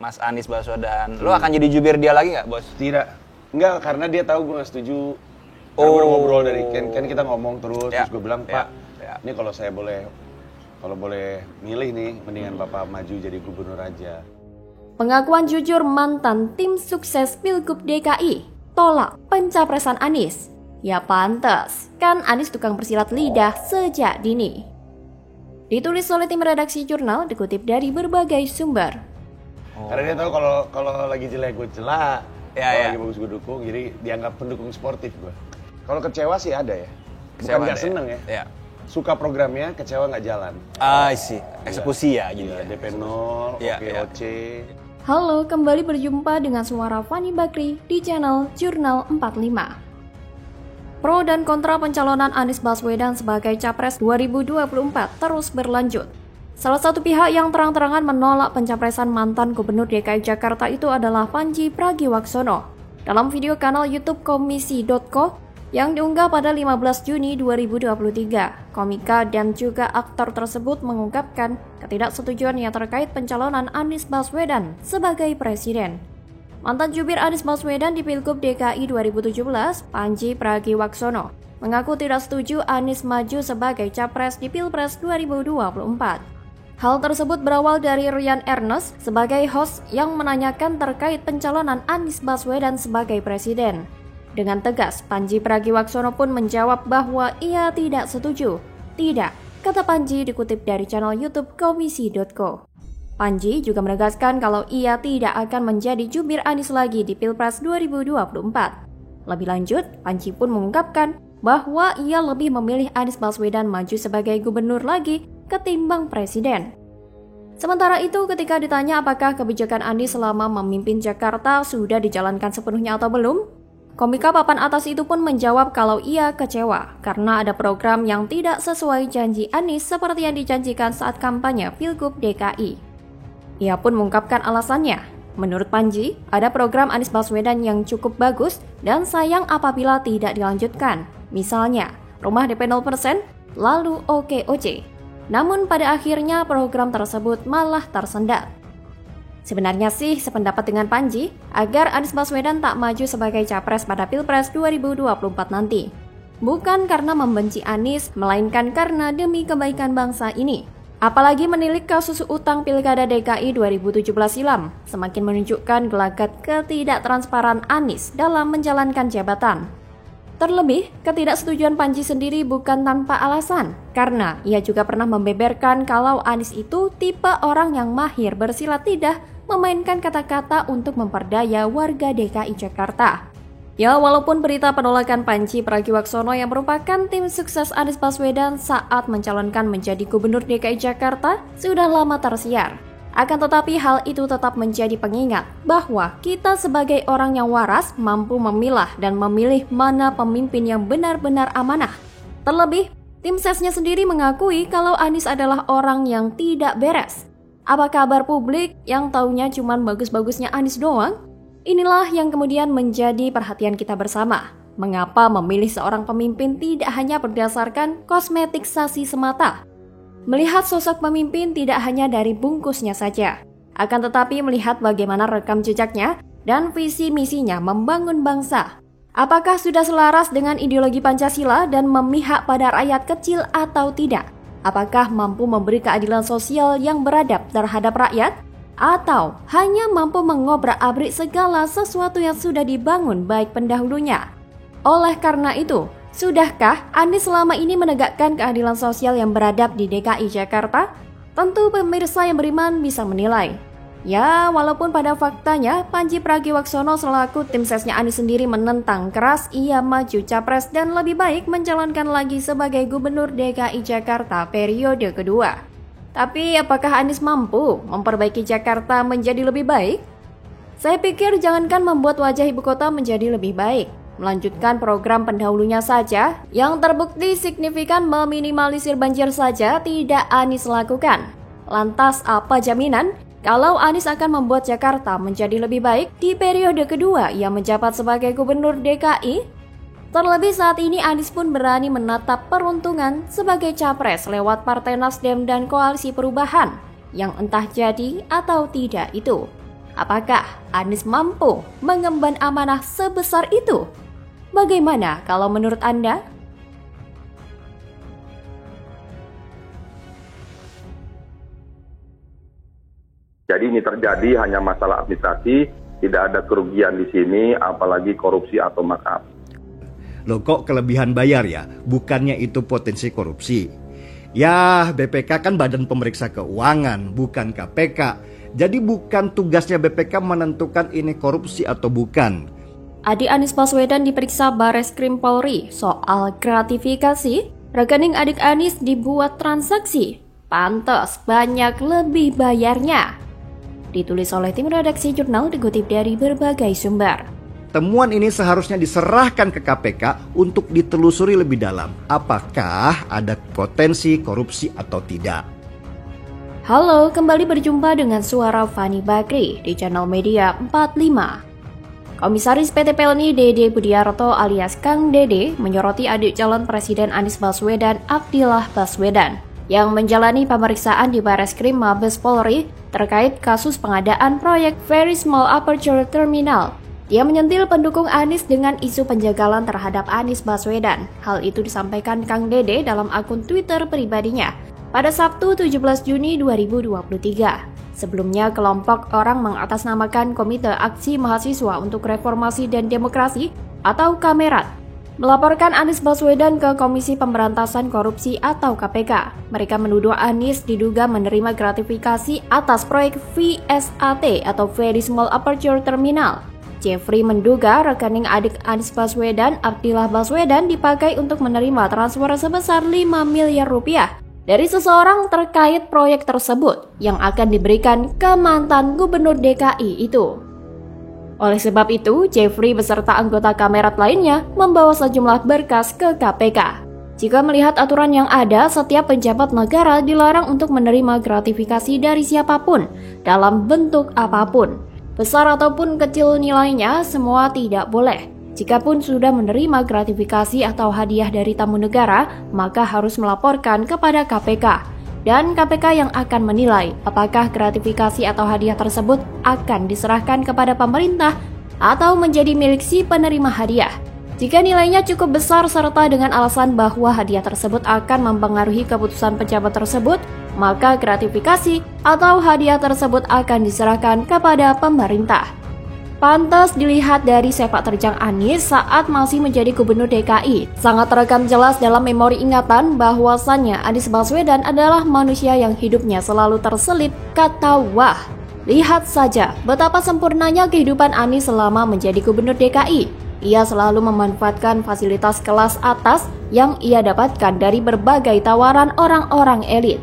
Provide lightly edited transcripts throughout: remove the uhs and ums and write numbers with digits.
Mas Anies Baswedan. Lo akan jadi jubir dia lagi nggak, Bos? Tidak. Enggak, karena dia tahu gue nggak setuju. Karena gue udah ngobrol dari kan kita ngomong terus gue bilang, Pak, ini kalau boleh milih nih, mendingan Bapak maju jadi gubernur aja. Pengakuan jujur mantan tim sukses Pilgub DKI tolak pencapresan Anies. Ya pantas, kan Anies tukang bersilat lidah sejak dini. Ditulis oleh tim redaksi jurnal, dikutip dari berbagai sumber. Karena dia tahu kalau lagi jelek gue celak, kalau lagi bagus gue dukung, jadi dianggap pendukung sportif gue. Kalau kecewa sih ada ya, bukan nggak seneng ya. Suka programnya, kecewa nggak jalan. Sih, eksekusi ya gitu. DP 0, OKOC. Halo, kembali berjumpa dengan suara Fani Bakri di channel Jurnal 45. Pro dan kontra pencalonan Anies Baswedan sebagai Capres 2024 terus berlanjut. Salah satu pihak yang terang-terangan menolak pencapresan mantan Gubernur DKI Jakarta itu adalah Pandji Pragiwaksono. Dalam video kanal YouTube Komisi.co yang diunggah pada 15 Juni 2023, komika dan juga aktor tersebut mengungkapkan ketidaksetujuannya terkait pencalonan Anies Baswedan sebagai presiden. Mantan jubir Anies Baswedan di Pilgub DKI 2017, Pandji Pragiwaksono, mengaku tidak setuju Anies maju sebagai capres di Pilpres 2024. Hal tersebut berawal dari Rian Ernest sebagai host yang menanyakan terkait pencalonan Anies Baswedan sebagai presiden. Dengan tegas, Pandji Pragiwaksono pun menjawab bahwa ia tidak setuju. Tidak, kata Pandji dikutip dari channel YouTube Komisi.co. Pandji juga menegaskan kalau ia tidak akan menjadi jubir Anies lagi di Pilpres 2024. Lebih lanjut, Pandji pun mengungkapkan bahwa ia lebih memilih Anies Baswedan maju sebagai gubernur lagi ketimbang presiden. Sementara itu, ketika ditanya apakah kebijakan Anies selama memimpin Jakarta sudah dijalankan sepenuhnya atau belum, komika papan atas itu pun menjawab kalau ia kecewa karena ada program yang tidak sesuai janji Anies seperti yang dijanjikan saat kampanye Pilgub DKI. Ia pun mengungkapkan alasannya. Menurut Pandji, ada program Anies Baswedan yang cukup bagus dan sayang apabila tidak dilanjutkan. Misalnya, rumah DP 0%, lalu OKOC. Namun pada akhirnya program tersebut malah tersendat. Sebenarnya sih sependapat dengan Pandji agar Anies Baswedan tak maju sebagai capres pada Pilpres 2024 nanti. Bukan karena membenci Anies, melainkan karena demi kebaikan bangsa ini. Apalagi menilik kasus utang Pilkada DKI 2017 silam, semakin menunjukkan gelagat ketidaktransparan Anies dalam menjalankan jabatan. Terlebih, ketidaksetujuan Pandji sendiri bukan tanpa alasan, karena ia juga pernah membeberkan kalau Anies itu tipe orang yang mahir bersilat lidah memainkan kata-kata untuk memperdaya warga DKI Jakarta. Ya, walaupun berita penolakan Pandji Pragiwaksono yang merupakan tim sukses Anies Baswedan saat mencalonkan menjadi Gubernur DKI Jakarta sudah lama tersiar. Akan tetapi hal itu tetap menjadi pengingat bahwa kita sebagai orang yang waras mampu memilah dan memilih mana pemimpin yang benar-benar amanah. Terlebih, tim sesnya sendiri mengakui kalau Anies adalah orang yang tidak beres. Apa kabar publik yang taunya cuma bagus-bagusnya Anies doang? Inilah yang kemudian menjadi perhatian kita bersama. Mengapa memilih seorang pemimpin tidak hanya berdasarkan kosmetikasi semata? Melihat sosok pemimpin tidak hanya dari bungkusnya saja, akan tetapi melihat bagaimana rekam jejaknya dan visi misinya membangun bangsa. Apakah sudah selaras dengan ideologi Pancasila dan memihak pada rakyat kecil atau tidak? Apakah mampu memberi keadilan sosial yang beradab terhadap rakyat? Atau hanya mampu mengobrak-abrik segala sesuatu yang sudah dibangun baik pendahulunya. Oleh karena itu, sudahkah Anies selama ini menegakkan keadilan sosial yang beradab di DKI Jakarta? Tentu pemirsa yang beriman bisa menilai. Ya, walaupun pada faktanya Pandji Pragiwaksono selaku tim sesnya Anies sendiri menentang keras ia maju capres dan lebih baik mencalonkan lagi sebagai Gubernur DKI Jakarta periode kedua. Tapi apakah Anies mampu memperbaiki Jakarta menjadi lebih baik? Saya pikir jangankan membuat wajah ibu kota menjadi lebih baik, melanjutkan program pendahulunya saja yang terbukti signifikan meminimalisir banjir saja tidak Anies lakukan. Lantas apa jaminan kalau Anies akan membuat Jakarta menjadi lebih baik di periode kedua ia menjabat sebagai Gubernur DKI? Terlebih saat ini Anies pun berani menatap peruntungan sebagai capres lewat Partai Nasdem dan Koalisi Perubahan yang entah jadi atau tidak itu. Apakah Anies mampu mengemban amanah sebesar itu? Bagaimana kalau menurut Anda? Jadi ini terjadi hanya masalah administrasi, tidak ada kerugian di sini, apalagi korupsi atau markup. Loh kok kelebihan bayar ya? Bukannya itu potensi korupsi? Ya, BPK kan Badan Pemeriksa Keuangan, bukan KPK. Jadi bukan tugasnya BPK menentukan ini korupsi atau bukan. Adik Anies Baswedan diperiksa Bareskrim Polri soal gratifikasi, rekening adik Anies dibuat transaksi. Pantes banyak lebih bayarnya. Ditulis oleh tim redaksi jurnal dikutip dari berbagai sumber. Temuan ini seharusnya diserahkan ke KPK untuk ditelusuri lebih dalam. Apakah ada potensi korupsi atau tidak? Halo, kembali berjumpa dengan suara Fani Bakri di channel Media 45. Komisaris PT Pelni Dede Budiarto alias Kang Dede menyoroti adik calon Presiden Anies Baswedan Abdillah Baswedan yang menjalani pemeriksaan di Bareskrim Mabes Polri terkait kasus pengadaan proyek Very Small Aperture Terminal. Dia menyentil pendukung Anies dengan isu penjagalan terhadap Anies Baswedan. Hal itu disampaikan Kang Dede dalam akun Twitter pribadinya pada Sabtu 17 Juni 2023. Sebelumnya, kelompok orang mengatasnamakan Komite Aksi Mahasiswa untuk Reformasi dan Demokrasi atau Kamerat melaporkan Anies Baswedan ke Komisi Pemberantasan Korupsi atau KPK. Mereka menuduh Anies diduga menerima gratifikasi atas proyek VSAT atau Very Small Aperture Terminal. Jeffrey menduga rekening adik Anies Baswedan, Abdillah Baswedan, dipakai untuk menerima transfer sebesar 5 miliar rupiah dari seseorang terkait proyek tersebut yang akan diberikan ke mantan gubernur DKI itu. Oleh sebab itu, Jeffrey beserta anggota Kamerat lainnya membawa sejumlah berkas ke KPK. Jika melihat aturan yang ada, setiap pejabat negara dilarang untuk menerima gratifikasi dari siapapun dalam bentuk apapun. Besar ataupun kecil nilainya, semua tidak boleh. Jikapun sudah menerima gratifikasi atau hadiah dari tamu negara, maka harus melaporkan kepada KPK. Dan KPK yang akan menilai apakah gratifikasi atau hadiah tersebut akan diserahkan kepada pemerintah atau menjadi milik si penerima hadiah. Jika nilainya cukup besar serta dengan alasan bahwa hadiah tersebut akan mempengaruhi keputusan pejabat tersebut, maka gratifikasi atau hadiah tersebut akan diserahkan kepada pemerintah. Pantas dilihat dari sepak terjang Anies saat masih menjadi gubernur DKI. Sangat terekam jelas dalam memori ingatan bahwasannya Anies Baswedan adalah manusia yang hidupnya selalu terselip kata wah. Lihat saja betapa sempurnanya kehidupan Anies selama menjadi gubernur DKI. Ia selalu memanfaatkan fasilitas kelas atas yang ia dapatkan dari berbagai tawaran orang-orang elit.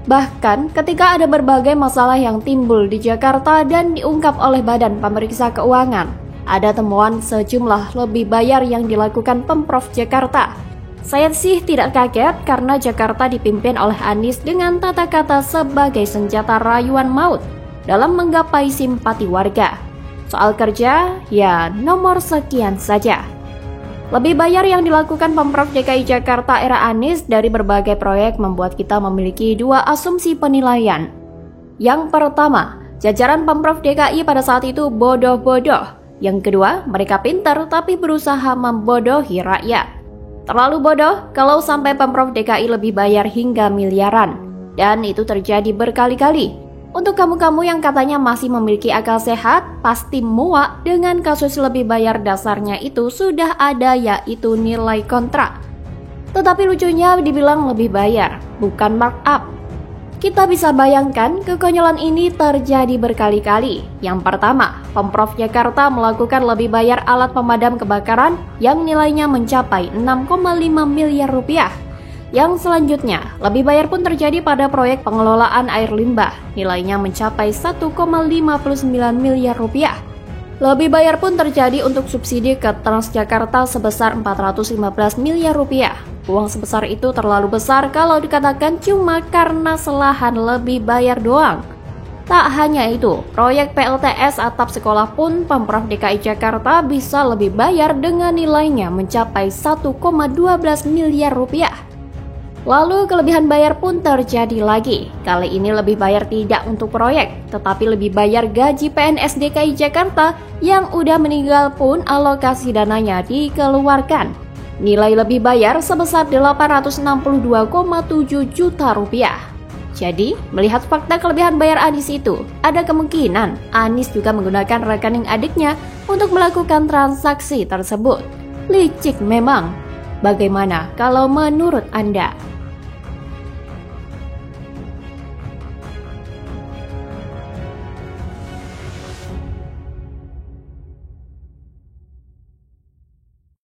Bahkan ketika ada berbagai masalah yang timbul di Jakarta dan diungkap oleh Badan Pemeriksa Keuangan, ada temuan sejumlah lebih bayar yang dilakukan Pemprov Jakarta. Saya sih tidak kaget karena Jakarta dipimpin oleh Anies dengan tata kata sebagai senjata rayuan maut dalam menggapai simpati warga. Soal kerja, ya nomor sekian saja. Lebih bayar yang dilakukan Pemprov DKI Jakarta era Anies dari berbagai proyek membuat kita memiliki dua asumsi penilaian. Yang pertama, jajaran Pemprov DKI pada saat itu bodoh-bodoh. Yang kedua, mereka pintar tapi berusaha membodohi rakyat. Terlalu bodoh kalau sampai Pemprov DKI lebih bayar hingga miliaran. Dan itu terjadi berkali-kali. Untuk kamu-kamu yang katanya masih memiliki akal sehat, pasti muak dengan kasus lebih bayar dasarnya itu sudah ada, yaitu nilai kontrak. Tetapi lucunya dibilang lebih bayar, bukan markup. Kita bisa bayangkan kekonyolan ini terjadi berkali-kali. Yang pertama, Pemprov Jakarta melakukan lebih bayar alat pemadam kebakaran yang nilainya mencapai 6,5 miliar rupiah. Yang selanjutnya, lebih bayar pun terjadi pada proyek pengelolaan air limbah, nilainya mencapai 1,59 miliar rupiah. Lebih bayar pun terjadi untuk subsidi ke Transjakarta sebesar 415 miliar rupiah. Uang sebesar itu terlalu besar kalau dikatakan cuma karena selahan lebih bayar doang. Tak hanya itu, proyek PLTS atap sekolah pun Pemprov DKI Jakarta bisa lebih bayar dengan nilainya mencapai 1,12 miliar rupiah. Lalu kelebihan bayar pun terjadi lagi. Kali ini lebih bayar tidak untuk proyek, tetapi lebih bayar gaji PNS DKI Jakarta yang udah meninggal pun alokasi dananya dikeluarkan. Nilai lebih bayar sebesar 862,7 juta rupiah. Jadi, melihat fakta kelebihan bayar Anies itu, ada kemungkinan Anies juga menggunakan rekening adiknya untuk melakukan transaksi tersebut. Licik memang. Bagaimana kalau menurut Anda?